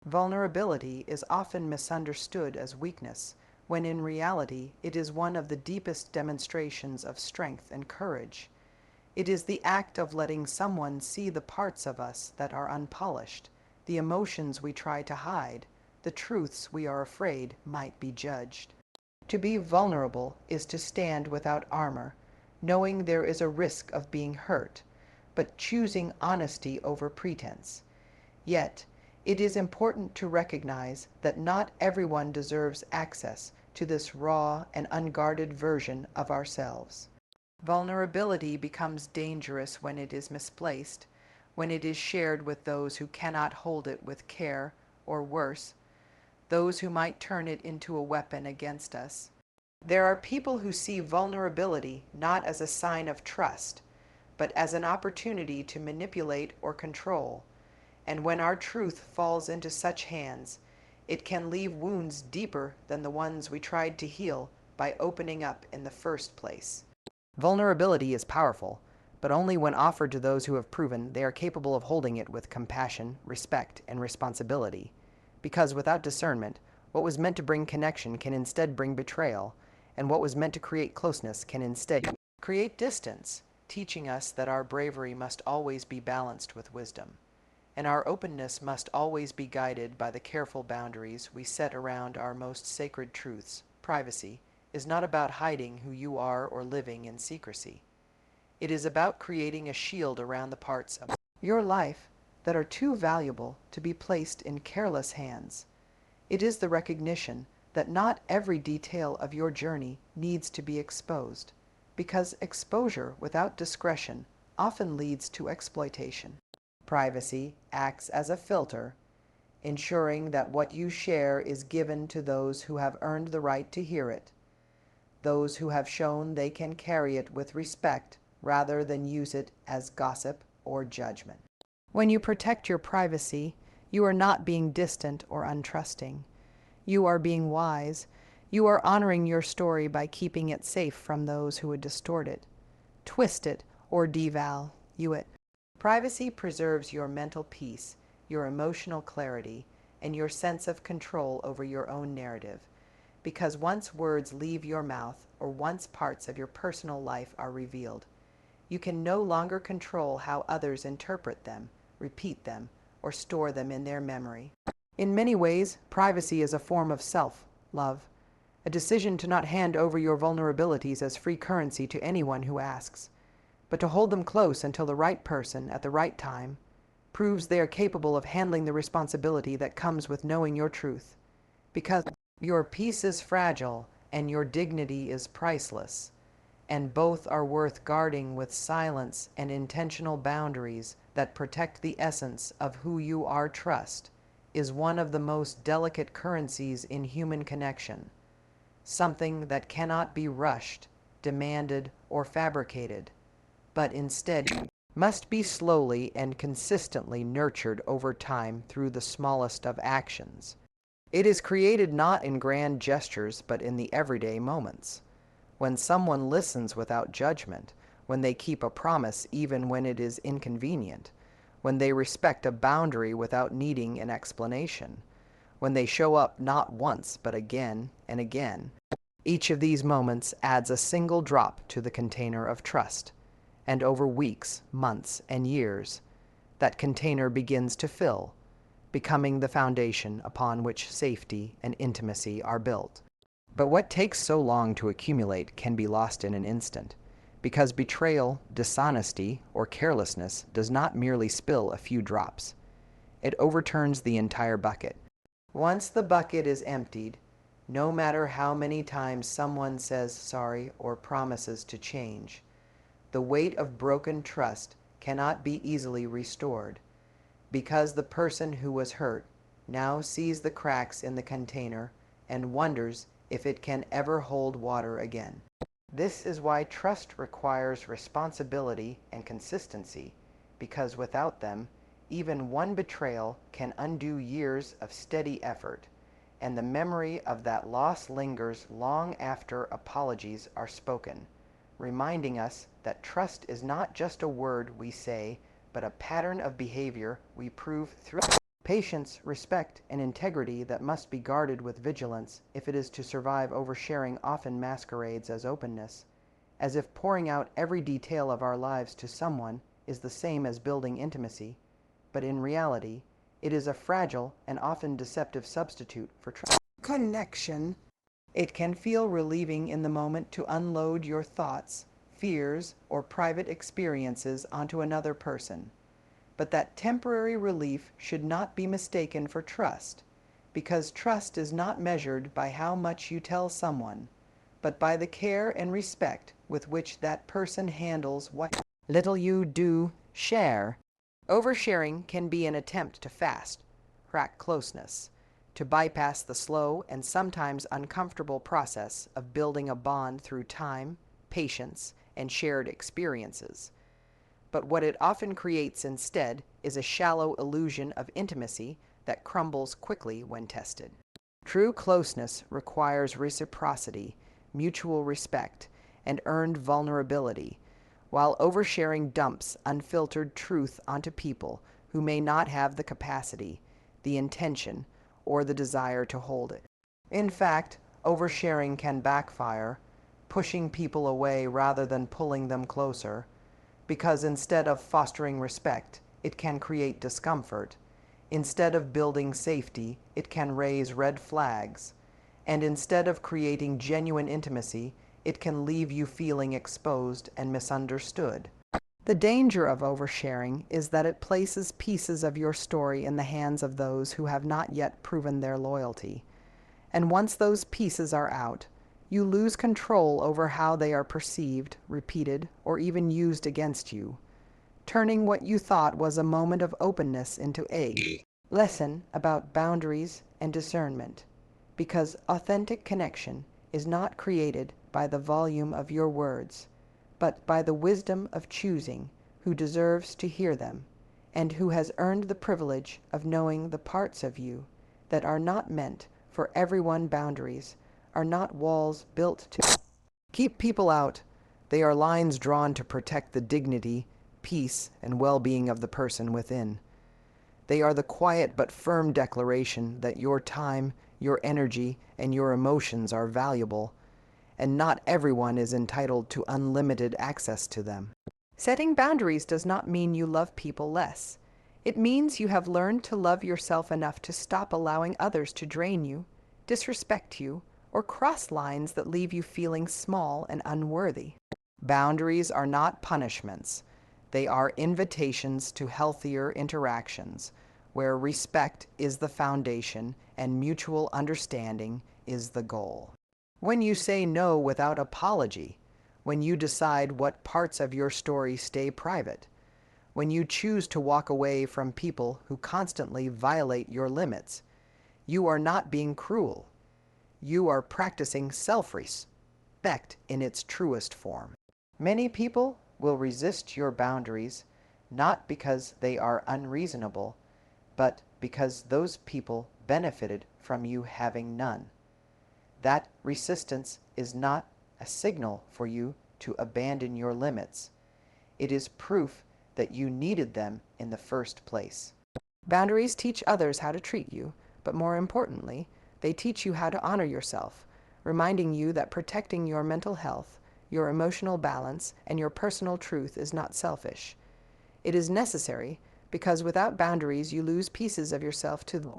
Vulnerability is often misunderstood as weakness, when in reality it is one of the deepest demonstrations of strength and courage. It is the act of letting someone see the parts of us that are unpolished, the emotions we try to hide, the truths we are afraid might be judged. To be vulnerable is to stand without armor, knowing there is a risk of being hurt, but choosing honesty over pretense. Yet, it is important to recognize that not everyone deserves access to this raw and unguarded version of ourselves. Vulnerability becomes dangerous when it is misplaced, when it is shared with those who cannot hold it with care, or worse, those who might turn it into a weapon against us. There are people who see vulnerability not as a sign of trust, but as an opportunity to manipulate or control. And when our truth falls into such hands, it can leave wounds deeper than the ones we tried to heal by opening up in the first place. Vulnerability is powerful, but only when offered to those who have proven they are capable of holding it with compassion, respect, and responsibility. Because without discernment, what was meant to bring connection can instead bring betrayal, and what was meant to create closeness can instead create distance, teaching us that our bravery must always be balanced with wisdom, and our openness must always be guided by the careful boundaries we set around our most sacred truths. Privacy is not about hiding who you are or living in secrecy. It is about creating a shield around the parts of your life that are too valuable to be placed in careless hands. It is the recognition that not every detail of your journey needs to be exposed, because exposure without discretion often leads to exploitation. Privacy acts as a filter, ensuring that what you share is given to those who have earned the right to hear it, those who have shown they can carry it with respect rather than use it as gossip or judgment. When you protect your privacy, you are not being distant or untrusting. You are being wise. You are honoring your story by keeping it safe from those who would distort it, twist it, or devalue it. Privacy preserves your mental peace, your emotional clarity, and your sense of control over your own narrative. Because once words leave your mouth, or once parts of your personal life are revealed, you can no longer control how others interpret them, repeat them, or store them in their memory. In many ways, privacy is a form of self-love, a decision to not hand over your vulnerabilities as free currency to anyone who asks, but to hold them close until the right person at the right time proves they are capable of handling the responsibility that comes with knowing your truth. Because your peace is fragile and your dignity is priceless, and both are worth guarding with silence and intentional boundaries that protect the essence of who you are. Trust is one of the most delicate currencies in human connection, something that cannot be rushed, demanded, or fabricated, but instead must be slowly and consistently nurtured over time through the smallest of actions. It is created not in grand gestures, but in the everyday moments. When someone listens without judgment, when they keep a promise even when it is inconvenient, when they respect a boundary without needing an explanation, when they show up not once but again and again. Each of these moments adds a single drop to the container of trust, and over weeks, months, and years, that container begins to fill, becoming the foundation upon which safety and intimacy are built. But what takes so long to accumulate can be lost in an instant, because betrayal, dishonesty, or carelessness does not merely spill a few drops. It overturns the entire bucket. Once the bucket is emptied, no matter how many times someone says sorry or promises to change, the weight of broken trust cannot be easily restored, because the person who was hurt now sees the cracks in the container and wonders if it can ever hold water again. This is why trust requires responsibility and consistency, because without them, even one betrayal can undo years of steady effort, and the memory of that loss lingers long after apologies are spoken, reminding us that trust is not just a word we say, but a pattern of behavior we prove through Patience, respect, and integrity that must be guarded with vigilance if it is to survive oversharing often masquerades as openness, as if pouring out every detail of our lives to someone is the same as building intimacy, but in reality, it is a fragile and often deceptive substitute for connection. It can feel relieving in the moment to unload your thoughts, fears, or private experiences onto another person. But that temporary relief should not be mistaken for trust, because trust is not measured by how much you tell someone, but by the care and respect with which that person handles what little you do share. Oversharing can be an attempt to crack closeness, to bypass the slow and sometimes uncomfortable process of building a bond through time, patience, and shared experiences. But what it often creates instead is a shallow illusion of intimacy that crumbles quickly when tested. True closeness requires reciprocity, mutual respect, and earned vulnerability, while oversharing dumps unfiltered truth onto people who may not have the capacity, the intention, or the desire to hold it. In fact, oversharing can backfire, pushing people away rather than pulling them closer, because instead of fostering respect, it can create discomfort. Instead of building safety, it can raise red flags. And instead of creating genuine intimacy, it can leave you feeling exposed and misunderstood. The danger of oversharing is that it places pieces of your story in the hands of those who have not yet proven their loyalty. And once those pieces are out, you lose control over how they are perceived, repeated, or even used against you, turning what you thought was a moment of openness into a lesson about boundaries and discernment, because authentic connection is not created by the volume of your words, but by the wisdom of choosing who deserves to hear them, and who has earned the privilege of knowing the parts of you that are not meant for everyone. Boundaries are not walls built to keep people out. They are lines drawn to protect the dignity, peace, and well-being of the person within. They are the quiet but firm declaration that your time, your energy, and your emotions are valuable, and not everyone is entitled to unlimited access to them. Setting boundaries does not mean you love people less. It means you have learned to love yourself enough to stop allowing others to drain you, disrespect you, or cross lines that leave you feeling small and unworthy. Boundaries are not punishments. They are invitations to healthier interactions, where respect is the foundation and mutual understanding is the goal. When you say no without apology, when you decide what parts of your story stay private, when you choose to walk away from people who constantly violate your limits, you are not being cruel. You are practicing self-respect in its truest form. Many people will resist your boundaries, not because they are unreasonable, but because those people benefited from you having none. That resistance is not a signal for you to abandon your limits. It is proof that you needed them in the first place. Boundaries teach others how to treat you, but more importantly, they teach you how to honor yourself, reminding you that protecting your mental health, your emotional balance, and your personal truth is not selfish. It is necessary because without boundaries you lose pieces of yourself to the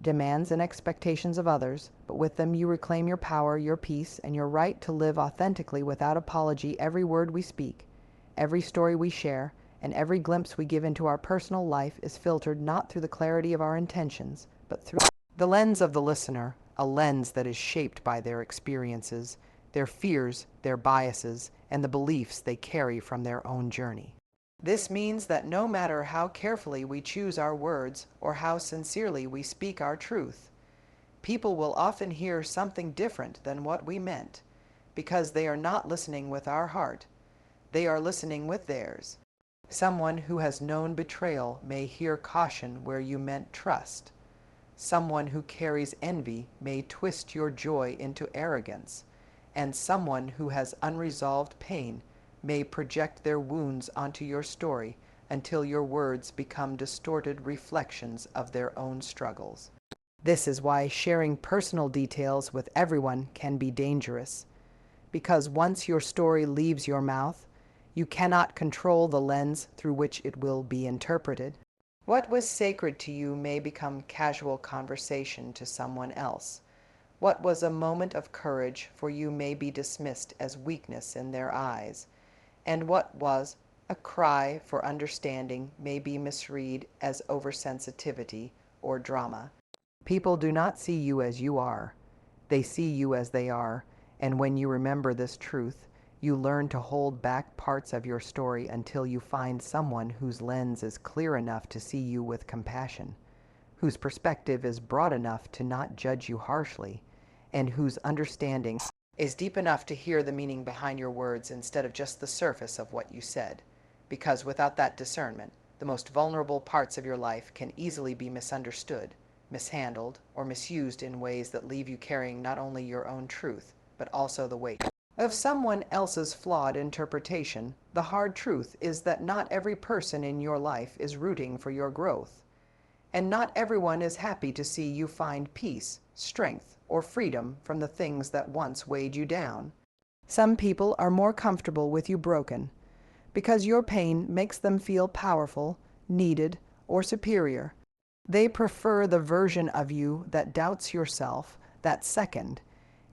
demands and expectations of others, but with them you reclaim your power, your peace, and your right to live authentically without apology. Every word we speak, every story we share, and every glimpse we give into our personal life is filtered not through the clarity of our intentions, but through the lens of the listener, a lens that is shaped by their experiences, their fears, their biases, and the beliefs they carry from their own journey. This means that no matter how carefully we choose our words or how sincerely we speak our truth, people will often hear something different than what we meant, because they are not listening with our heart. They are listening with theirs. Someone who has known betrayal may hear caution where you meant trust. Someone who carries envy may twist your joy into arrogance, and someone who has unresolved pain may project their wounds onto your story, until your words become distorted reflections of their own struggles. This is why sharing personal details with everyone can be dangerous, because once your story leaves your mouth, you cannot control the lens through which it will be interpreted. What was sacred to you may become casual conversation to someone else. What was a moment of courage for you may be dismissed as weakness in their eyes, and what was a cry for understanding may be misread as oversensitivity or drama. People do not see you as you are. They see you as they are, and when you remember this truth, you learn to hold back parts of your story until you find someone whose lens is clear enough to see you with compassion, whose perspective is broad enough to not judge you harshly, and whose understanding is deep enough to hear the meaning behind your words instead of just the surface of what you said. Because without that discernment, the most vulnerable parts of your life can easily be misunderstood, mishandled, or misused in ways that leave you carrying not only your own truth, but also the weight of someone else's flawed interpretation. The hard truth is that not every person in your life is rooting for your growth, and not everyone is happy to see you find peace, strength, or freedom from the things that once weighed you down. Some people are more comfortable with you broken, because your pain makes them feel powerful, needed, or superior. They prefer the version of you that doubts yourself, that second,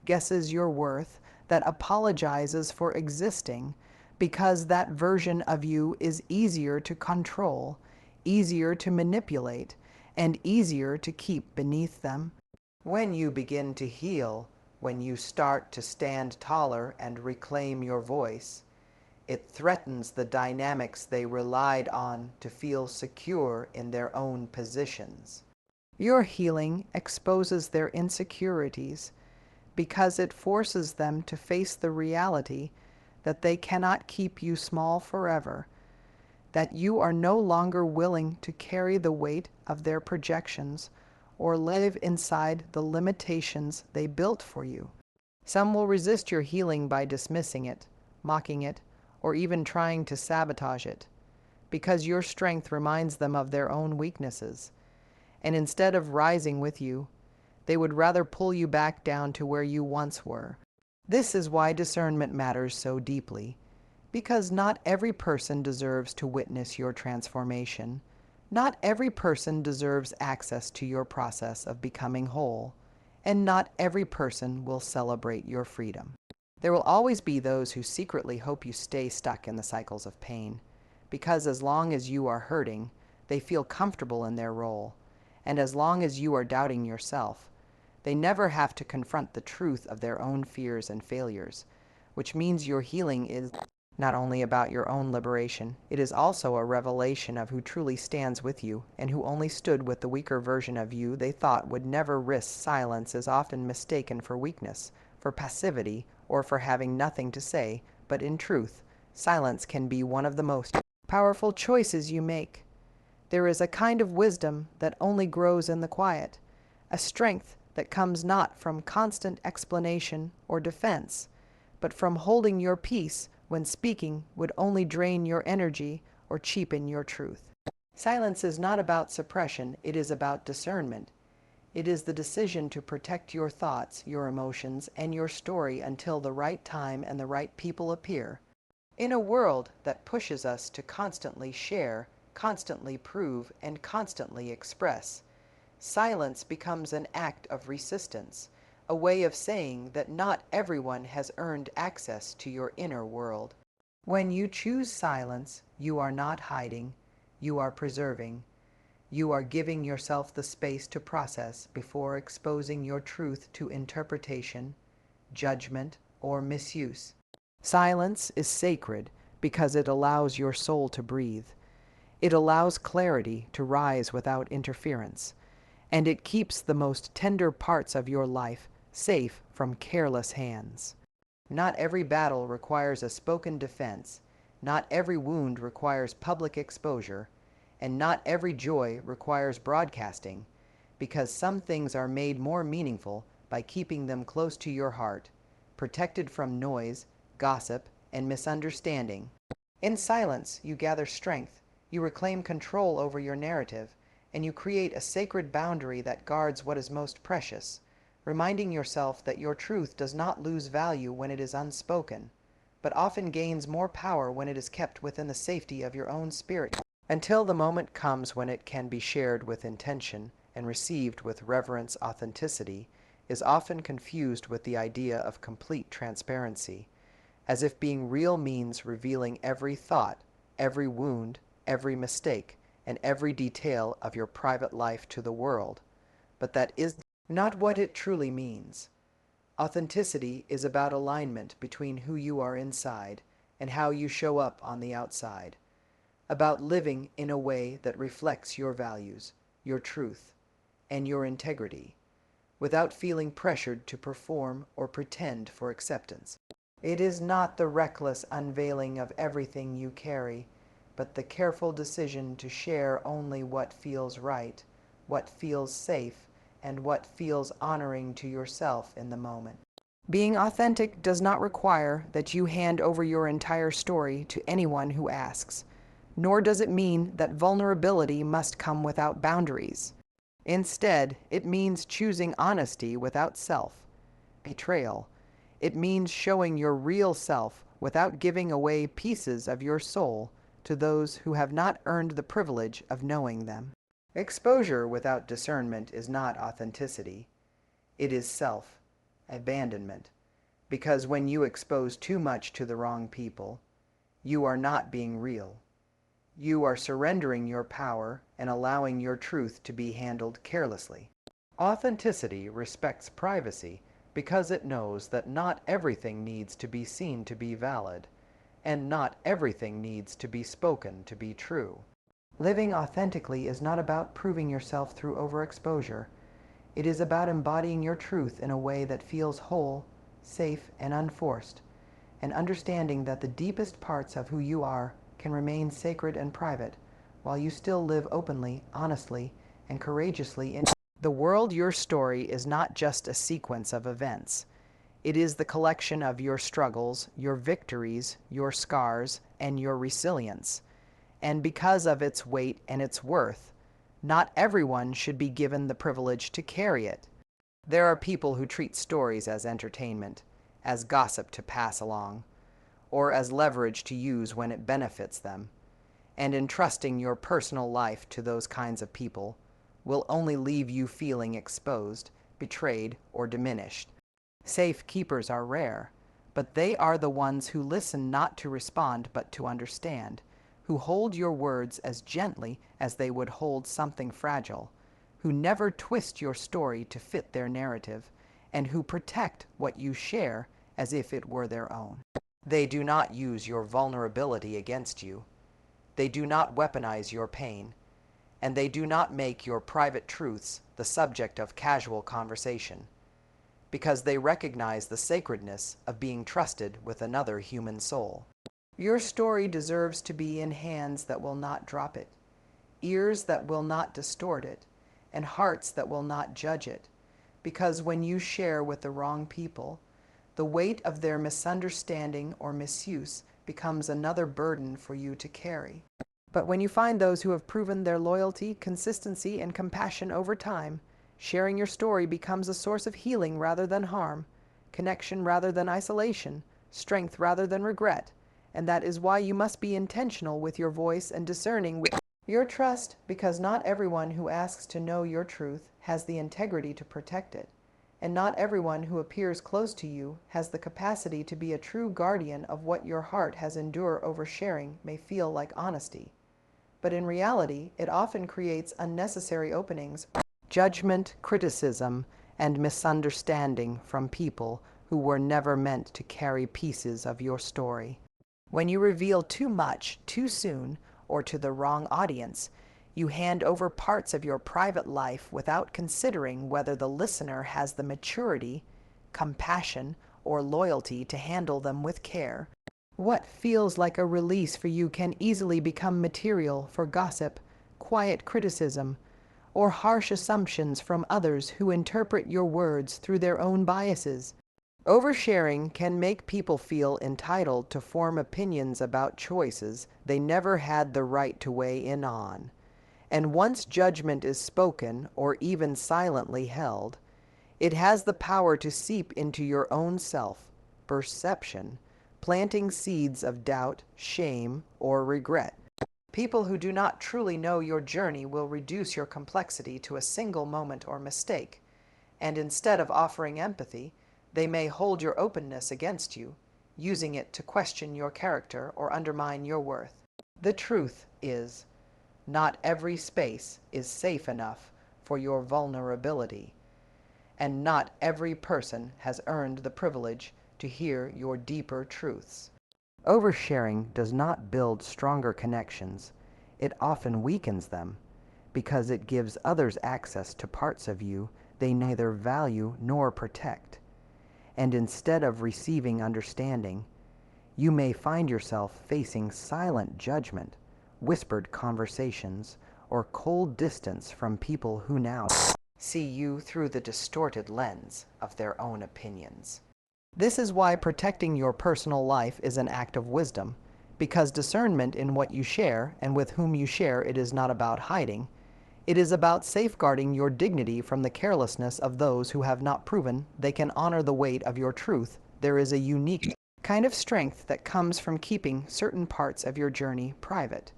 guesses your worth, that apologizes for existing, because that version of you is easier to control, easier to manipulate, and easier to keep beneath them. When you begin to heal, when you start to stand taller and reclaim your voice, it threatens the dynamics they relied on to feel secure in their own positions. Your healing exposes their insecurities because it forces them to face the reality that they cannot keep you small forever, that you are no longer willing to carry the weight of their projections or live inside the limitations they built for you. Some will resist your healing by dismissing it, mocking it, or even trying to sabotage it, because your strength reminds them of their own weaknesses. And instead of rising with you, they would rather pull you back down to where you once were. This is why discernment matters so deeply, because not every person deserves to witness your transformation. Not every person deserves access to your process of becoming whole, and not every person will celebrate your freedom. There will always be those who secretly hope you stay stuck in the cycles of pain, because as long as you are hurting, they feel comfortable in their role, and as long as you are doubting yourself, they never have to confront the truth of their own fears and failures, which means your healing is not only about your own liberation, it is also a revelation of who truly stands with you, and who only stood with the weaker version of you they thought would never risk. Silence is often mistaken for weakness, for passivity, or for having nothing to say, but in truth, silence can be one of the most powerful choices you make. There is a kind of wisdom that only grows in the quiet, a strength that comes not from constant explanation or defense, but from holding your peace when speaking would only drain your energy or cheapen your truth. Silence is not about suppression, it is about discernment. It is the decision to protect your thoughts, your emotions, and your story until the right time and the right people appear. In a world that pushes us to constantly share, constantly prove, and constantly express, silence becomes an act of resistance, a way of saying that not everyone has earned access to your inner world. When you choose silence, you are not hiding, you are preserving. You are giving yourself the space to process before exposing your truth to interpretation, judgment, or misuse. Silence is sacred because it allows your soul to breathe. It allows clarity to rise without interference, and it keeps the most tender parts of your life safe from careless hands. Not every battle requires a spoken defense, not every wound requires public exposure, and not every joy requires broadcasting, because some things are made more meaningful by keeping them close to your heart, protected from noise, gossip, and misunderstanding. In silence, you gather strength. You reclaim control over your narrative, and you create a sacred boundary that guards what is most precious, reminding yourself that your truth does not lose value when it is unspoken, but often gains more power when it is kept within the safety of your own spirit, until the moment comes when it can be shared with intention and received with reverence. Authenticity is often confused with the idea of complete transparency, as if being real means revealing every thought, every wound, every mistake, and every detail of your private life to the world. But that is not what it truly means. Authenticity is about alignment between who you are inside and how you show up on the outside, about living in a way that reflects your values, your truth, and your integrity, without feeling pressured to perform or pretend for acceptance. It is not the reckless unveiling of everything you carry, but the careful decision to share only what feels right, what feels safe, and what feels honoring to yourself in the moment. Being authentic does not require that you hand over your entire story to anyone who asks, nor does it mean that vulnerability must come without boundaries. Instead, it means choosing honesty without self-betrayal. It means showing your real self without giving away pieces of your soul to those who have not earned the privilege of knowing them. Exposure without discernment is not authenticity. It is self-abandonment. Because when you expose too much to the wrong people, you are not being real. You are surrendering your power and allowing your truth to be handled carelessly. Authenticity respects privacy because it knows that not everything needs to be seen to be valid, and not everything needs to be spoken to be true. Living authentically is not about proving yourself through overexposure. It is about embodying your truth in a way that feels whole, safe, and unforced, and understanding that the deepest parts of who you are can remain sacred and private, while you still live openly, honestly, and courageously in the world. Your story is not just a sequence of events. It is the collection of your struggles, your victories, your scars, and your resilience. And because of its weight and its worth, not everyone should be given the privilege to carry it. There are people who treat stories as entertainment, as gossip to pass along, or as leverage to use when it benefits them. And entrusting your personal life to those kinds of people will only leave you feeling exposed, betrayed, or diminished. Safe keepers are rare, but they are the ones who listen not to respond but to understand, who hold your words as gently as they would hold something fragile, who never twist your story to fit their narrative, and who protect what you share as if it were their own. They do not use your vulnerability against you. They do not weaponize your pain, and they do not make your private truths the subject of casual conversation, because they recognize the sacredness of being trusted with another human soul. Your story deserves to be in hands that will not drop it, ears that will not distort it, and hearts that will not judge it, because when you share with the wrong people, the weight of their misunderstanding or misuse becomes another burden for you to carry. But when you find those who have proven their loyalty, consistency, and compassion over time, sharing your story becomes a source of healing rather than harm, connection rather than isolation, strength rather than regret, and that is why you must be intentional with your voice and discerning with your trust, because not everyone who asks to know your truth has the integrity to protect it, and not everyone who appears close to you has the capacity to be a true guardian of what your heart has endured. Oversharing may feel like honesty, but in reality, it often creates unnecessary openings, judgment, criticism, and misunderstanding from people who were never meant to carry pieces of your story. When you reveal too much, too soon, or to the wrong audience, you hand over parts of your private life without considering whether the listener has the maturity, compassion, or loyalty to handle them with care. What feels like a release for you can easily become material for gossip, quiet criticism, or harsh assumptions from others who interpret your words through their own biases. Oversharing can make people feel entitled to form opinions about choices they never had the right to weigh in on. And once judgment is spoken or even silently held, it has the power to seep into your own self, perception, planting seeds of doubt, shame, or regret. People who do not truly know your journey will reduce your complexity to a single moment or mistake, and instead of offering empathy, they may hold your openness against you, using it to question your character or undermine your worth. The truth is, not every space is safe enough for your vulnerability, and not every person has earned the privilege to hear your deeper truths. Oversharing does not build stronger connections. It often weakens them because it gives others access to parts of you they neither value nor protect. And instead of receiving understanding, you may find yourself facing silent judgment, whispered conversations, or cold distance from people who now see you through the distorted lens of their own opinions. This is why protecting your personal life is an act of wisdom, because discernment in what you share and with whom you share it is not about hiding. It is about safeguarding your dignity from the carelessness of those who have not proven they can honor the weight of your truth. There is a unique kind of strength that comes from keeping certain parts of your journey private,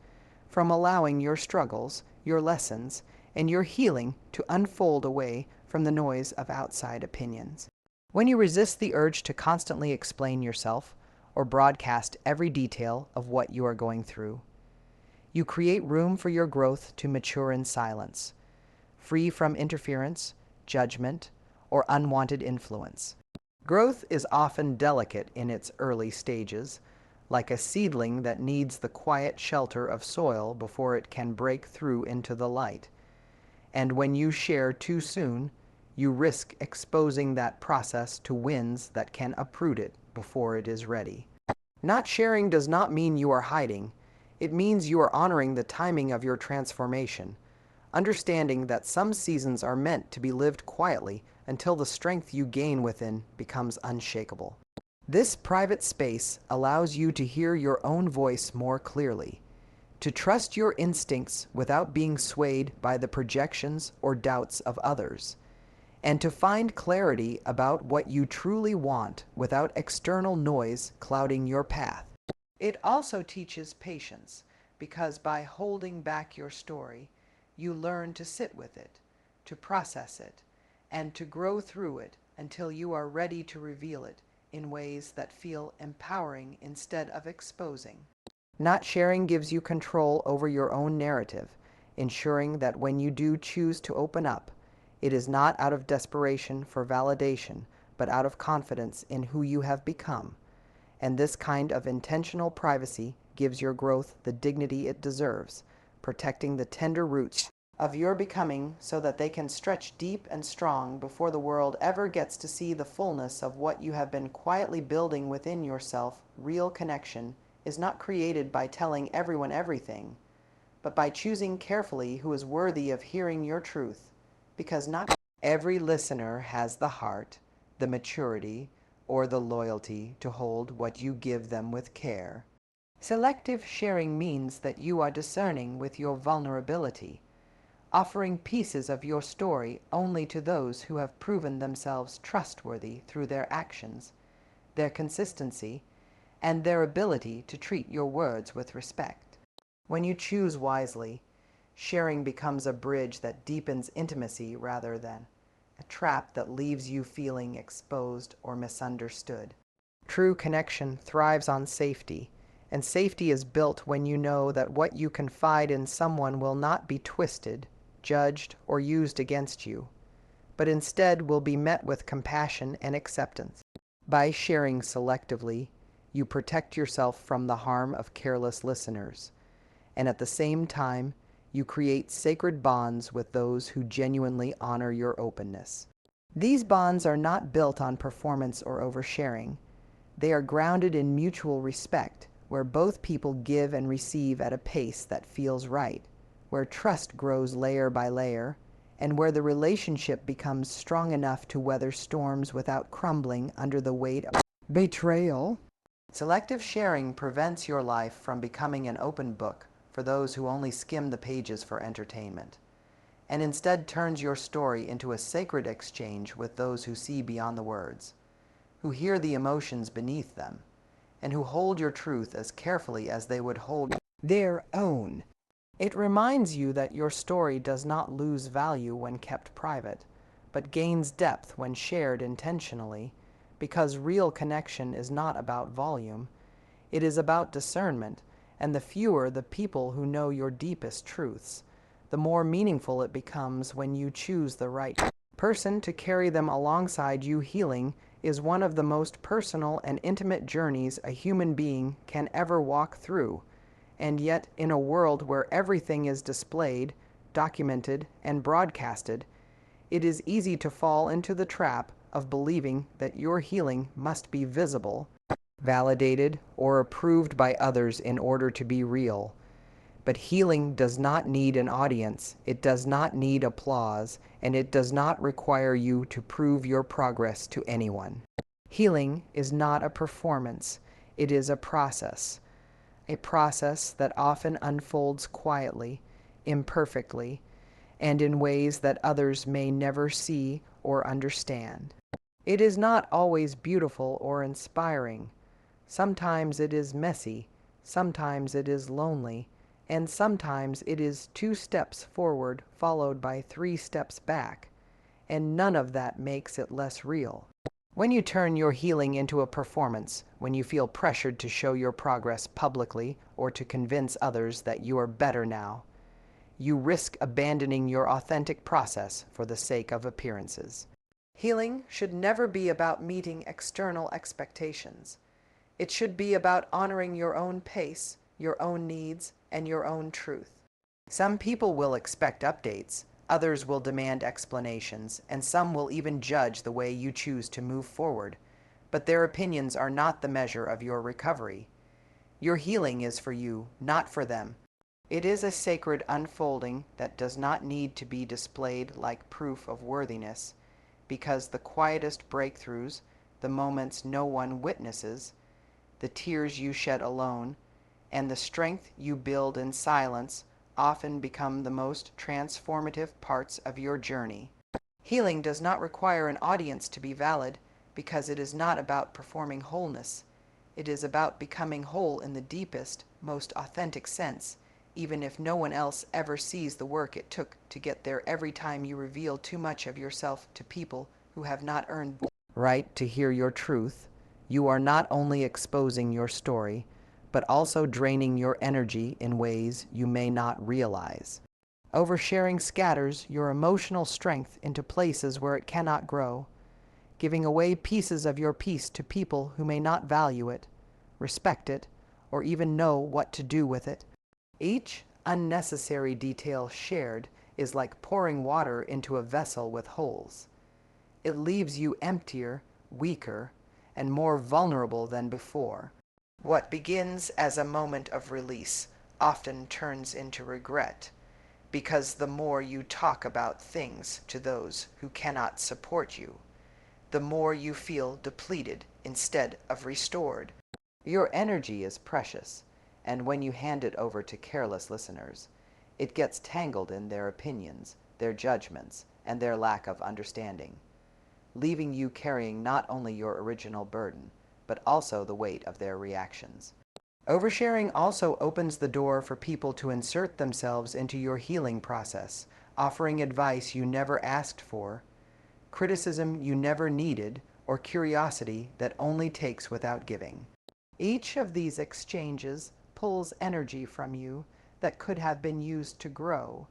from allowing your struggles, your lessons, and your healing to unfold away from the noise of outside opinions. When you resist the urge to constantly explain yourself or broadcast every detail of what you are going through, you create room for your growth to mature in silence, free from interference, judgment, or unwanted influence. Growth is often delicate in its early stages, like a seedling that needs the quiet shelter of soil before it can break through into the light. And when you share too soon, you risk exposing that process to winds that can uproot it before it is ready. Not sharing does not mean you are hiding. It means you are honoring the timing of your transformation, understanding that some seasons are meant to be lived quietly until the strength you gain within becomes unshakable. This private space allows you to hear your own voice more clearly, to trust your instincts without being swayed by the projections or doubts of others, and to find clarity about what you truly want without external noise clouding your path. It also teaches patience, because by holding back your story, you learn to sit with it, to process it, and to grow through it until you are ready to reveal it in ways that feel empowering instead of exposing. Not sharing gives you control over your own narrative, ensuring that when you do choose to open up, it is not out of desperation for validation, but out of confidence in who you have become. And this kind of intentional privacy gives your growth the dignity it deserves, protecting the tender roots of your becoming so that they can stretch deep and strong before the world ever gets to see the fullness of what you have been quietly building within yourself. Real connection is not created by telling everyone everything, but by choosing carefully who is worthy of hearing your truth, because not every listener has the heart, the maturity, or the loyalty to hold what you give them with care. Selective sharing means that you are discerning with your vulnerability, offering pieces of your story only to those who have proven themselves trustworthy through their actions, their consistency, and their ability to treat your words with respect. When you choose wisely, sharing becomes a bridge that deepens intimacy rather than a trap that leaves you feeling exposed or misunderstood. True connection thrives on safety, and safety is built when you know that what you confide in someone will not be twisted, judged, or used against you, but instead will be met with compassion and acceptance. By sharing selectively, you protect yourself from the harm of careless listeners, and at the same time, you create sacred bonds with those who genuinely honor your openness. These bonds are not built on performance or oversharing. They are grounded in mutual respect, where both people give and receive at a pace that feels right, where trust grows layer by layer, and where the relationship becomes strong enough to weather storms without crumbling under the weight of betrayal. Selective sharing prevents your life from becoming an open book for those who only skim the pages for entertainment, and instead turns your story into a sacred exchange with those who see beyond the words, who hear the emotions beneath them, and who hold your truth as carefully as they would hold their own. It reminds you that your story does not lose value when kept private, but gains depth when shared intentionally, because real connection is not about volume. It is about discernment, and the fewer the people who know your deepest truths, the more meaningful it becomes when you choose the right person to carry them alongside you. Healing is one of the most personal and intimate journeys a human being can ever walk through. And yet, in a world where everything is displayed, documented, and broadcasted, it is easy to fall into the trap of believing that your healing must be visible, validated, or approved by others in order to be real. But healing does not need an audience, it does not need applause, and it does not require you to prove your progress to anyone. Healing is not a performance, it is a process that often unfolds quietly, imperfectly, and in ways that others may never see or understand. It is not always beautiful or inspiring. Sometimes it is messy, sometimes it is lonely, and sometimes it is 2 steps forward followed by 3 steps back, and none of that makes it less real. When you turn your healing into a performance, when you feel pressured to show your progress publicly or to convince others that you are better now, you risk abandoning your authentic process for the sake of appearances. Healing should never be about meeting external expectations. It should be about honoring your own pace, your own needs, and your own truth. Some people will expect updates, others will demand explanations, and some will even judge the way you choose to move forward. But their opinions are not the measure of your recovery. Your healing is for you, not for them. It is a sacred unfolding that does not need to be displayed like proof of worthiness, because the quietest breakthroughs, the moments no one witnesses, the tears you shed alone, and the strength you build in silence often become the most transformative parts of your journey. Healing does not require an audience to be valid, because it is not about performing wholeness. It is about becoming whole in the deepest, most authentic sense, even if no one else ever sees the work it took to get there. Every time you reveal too much of yourself to people who have not earned the right to hear your truth, you are not only exposing your story, but also draining your energy in ways you may not realize. Oversharing scatters your emotional strength into places where it cannot grow, giving away pieces of your peace to people who may not value it, respect it, or even know what to do with it. Each unnecessary detail shared is like pouring water into a vessel with holes. It leaves you emptier, weaker, and more vulnerable than before. What begins as a moment of release often turns into regret, because the more you talk about things to those who cannot support you, the more you feel depleted instead of restored. Your energy is precious, and when you hand it over to careless listeners, it gets tangled in their opinions, their judgments, and their lack of understanding, leaving you carrying not only your original burden, but also the weight of their reactions. Oversharing also opens the door for people to insert themselves into your healing process, offering advice you never asked for, criticism you never needed, or curiosity that only takes without giving. Each of these exchanges pulls energy from you that could have been used to grow,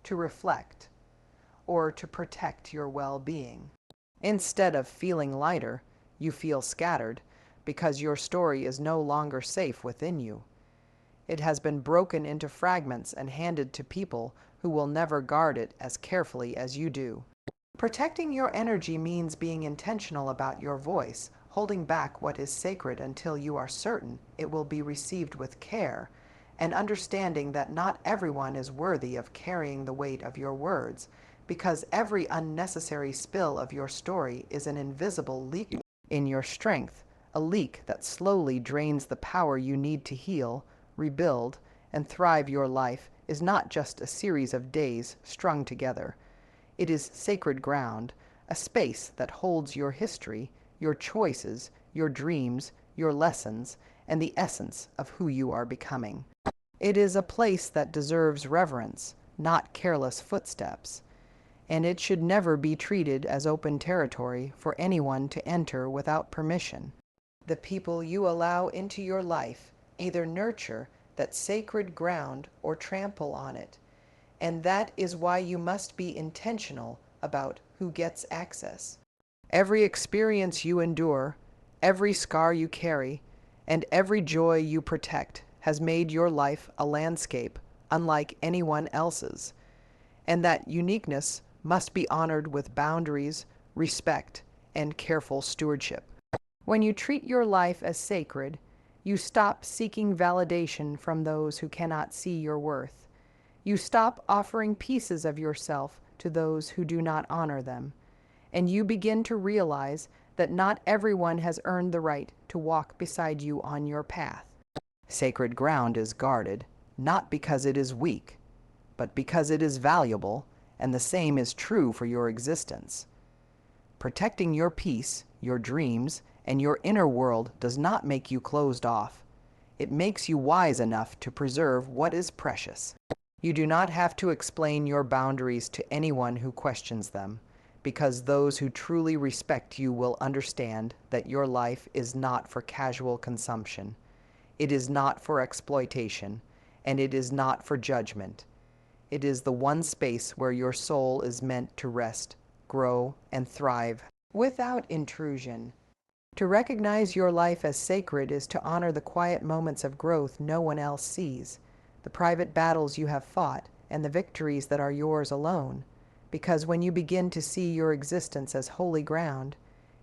to reflect, or to protect your well-being. Instead of feeling lighter, you feel scattered because your story is no longer safe within you. It has been broken into fragments and handed to people who will never guard it as carefully as you do. Protecting your energy means being intentional about your voice, holding back what is sacred until you are certain it will be received with care, and understanding that not everyone is worthy of carrying the weight of your words, because every unnecessary spill of your story is an invisible leak in your strength, a leak that slowly drains the power you need to heal, rebuild, and thrive. Your life is not just a series of days strung together. It is sacred ground, a space that holds your history, your choices, your dreams, your lessons, and the essence of who you are becoming. It is a place that deserves reverence, not careless footsteps, and it should never be treated as open territory for anyone to enter without permission. The people you allow into your life either nurture that sacred ground or trample on it, and that is why you must be intentional about who gets access. Every experience you endure, every scar you carry, and every joy you protect has made your life a landscape unlike anyone else's, and that uniqueness must be honored with boundaries, respect, and careful stewardship. When you treat your life as sacred, you stop seeking validation from those who cannot see your worth. You stop offering pieces of yourself to those who do not honor them, and you begin to realize that not everyone has earned the right to walk beside you on your path. Sacred ground is guarded, not because it is weak, but because it is valuable, and the same is true for your existence. Protecting your peace, your dreams, and your inner world does not make you closed off. It makes you wise enough to preserve what is precious. You do not have to explain your boundaries to anyone who questions them, because those who truly respect you will understand that your life is not for casual consumption. It is not for exploitation, and it is not for judgment. It is the one space where your soul is meant to rest, grow, and thrive without intrusion. To recognize your life as sacred is to honor the quiet moments of growth no one else sees, the private battles you have fought, and the victories that are yours alone. Because when you begin to see your existence as holy ground,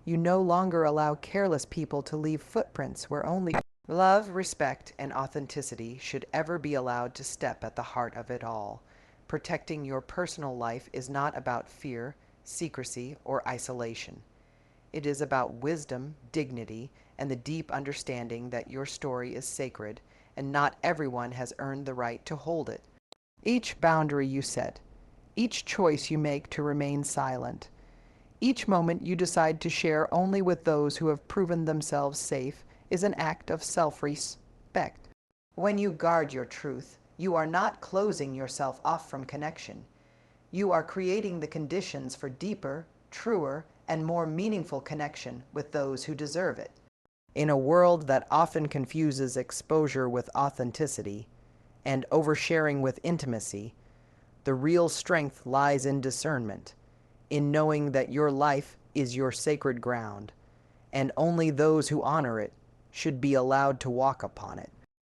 you no longer allow careless people to leave footprints where only love, respect, and authenticity should ever be allowed to step at the heart of it all. Protecting your personal life is not about fear, secrecy, or isolation. It is about wisdom, dignity, and the deep understanding that your story is sacred, and not everyone has earned the right to hold it. Each boundary you set, each choice you make to remain silent, each moment you decide to share only with those who have proven themselves safe is an act of self-respect. When you guard your truth, you are not closing yourself off from connection. You are creating the conditions for deeper, truer, and more meaningful connection with those who deserve it. In a world that often confuses exposure with authenticity and oversharing with intimacy, the real strength lies in discernment, in knowing that your life is your sacred ground, and only those who honor it should be allowed to walk upon it.